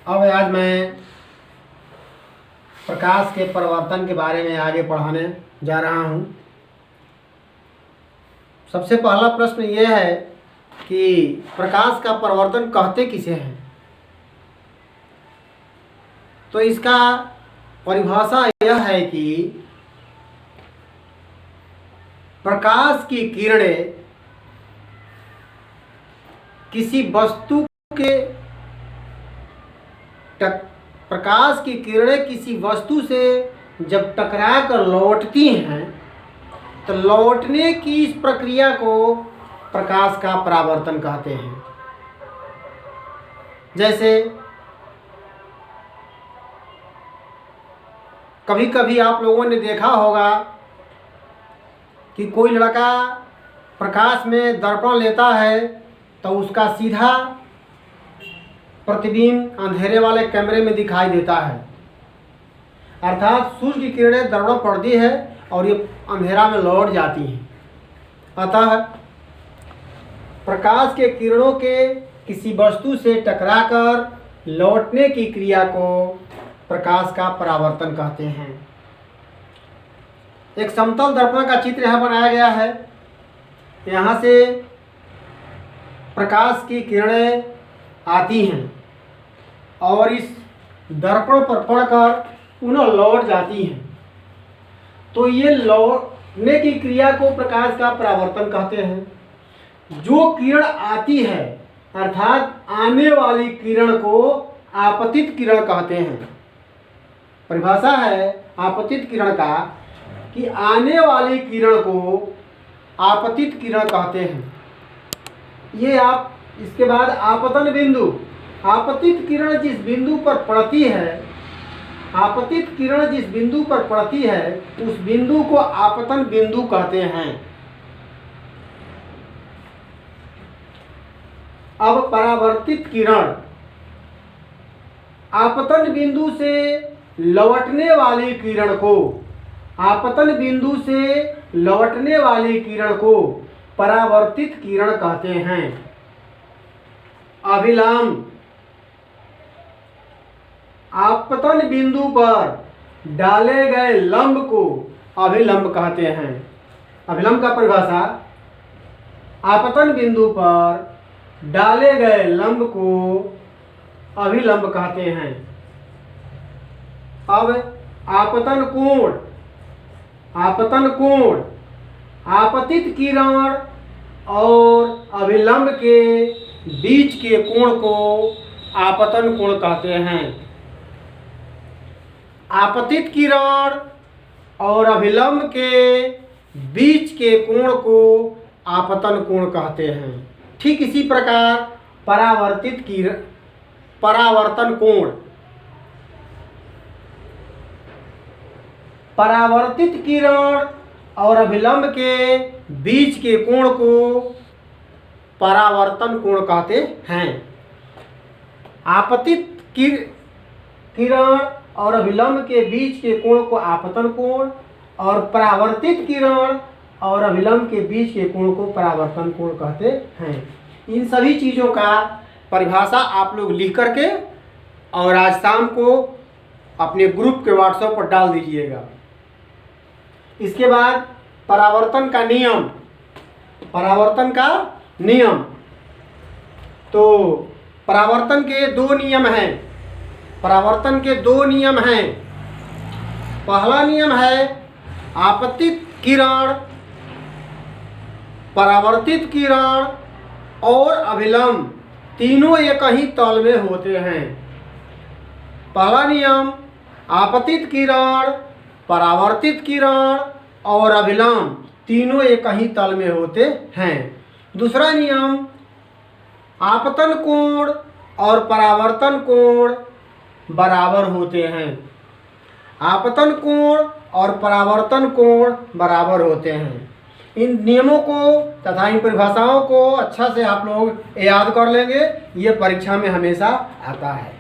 अब आज मैं प्रकाश के परिवर्तन के बारे में आगे पढ़ाने जा रहा हूँ। सबसे पहला प्रश्न ये है कि प्रकाश का परिवर्तन कहते किसे हैं। तो इसका परिभाषा यह है कि प्रकाश की किरणें किसी वस्तु के प्रकाश की किरणें किसी वस्तु से जब टकरा कर लौटती हैं तो लौटने की इस प्रक्रिया को प्रकाश का परावर्तन कहते हैं। जैसे कभी कभी आप लोगों ने देखा होगा कि कोई लड़का प्रकाश में दर्पण लेता है तो उसका सीधा प्रतिबिंब अंधेरे वाले कैमरे में दिखाई देता है, अर्थात सूर्य की किरणें दर्पण पड़ती है और ये अंधेरा में लौट जाती हैं। अतः प्रकाश के किरणों के किसी वस्तु से टकराकर लौटने की क्रिया को प्रकाश का परावर्तन कहते हैं। एक समतल दर्पण का चित्र यहाँ बनाया गया है। यहाँ से प्रकाश की किरणें आती हैं और इस दर्पण पर पड़कर पुनः लौट जाती हैं। तो ये लौटने की क्रिया को प्रकाश का परावर्तन कहते हैं। जो किरण आती है अर्थात आने वाली किरण को आपतित किरण कहते हैं। परिभाषा है आपतित किरण का कि आने वाली किरण को आपतित किरण कहते हैं। ये आप इसके बाद आपतन बिंदु, आपतित किरण जिस बिंदु पर पड़ती है, आपतित किरण जिस बिंदु पर पड़ती है उस बिंदु को आपतन बिंदु कहते हैं। अब परावर्तित किरण आपतन बिंदु से लौटने वाली किरण को, आपतन बिंदु से लौटने वाली किरण को परावर्तित किरण कहते हैं। अभिलंब, आपतन बिंदु पर डाले गए लंब को अभिलंब कहते हैं। अभिलंब का परिभाषा आपतन बिंदु पर डाले गए लंब को अभिलंब कहते हैं। अब आपतन कोण, आपतन कोण आपतित किरण और अभिलंब के बीच के कोण को आपतन कोण कहते हैं। आपतित किरण और अभिलंब के बीच के कोण को आपतन कोण कहते हैं। ठीक इसी प्रकार परावर्तन कोण, परावर्तित किरण और अभिलंब के बीच के कोण को परावर्तन कोण कहते हैं। आपतित किरण और अभिलंब के बीच के कोण को आपतन कोण और परावर्तित किरण और अभिलंब के बीच के कोण को परावर्तन कोण कहते हैं। इन सभी चीज़ों का परिभाषा आप लोग लिख करके और आज शाम को अपने ग्रुप के व्हाट्सएप पर डाल दीजिएगा। इसके बाद परावर्तन का नियम, परावर्तन का नियम। तो परावर्तन के दो नियम हैं। परावर्तन के दो नियम हैं। पहला नियम है आपतित किरण, परावर्तित किरण और अभिलंब तीनों एक ही तल में होते हैं। पहला नियम आपतित किरण, परावर्तित किरण और अभिलंब तीनों एक ही तल में होते हैं। दूसरा नियम आपतन कोण और परावर्तन कोण बराबर होते हैं। आपतन कोण और परावर्तन कोण बराबर होते हैं। इन नियमों को तथा इन परिभाषाओं को अच्छा से आप लोग याद कर लेंगे। ये परीक्षा में हमेशा आता है।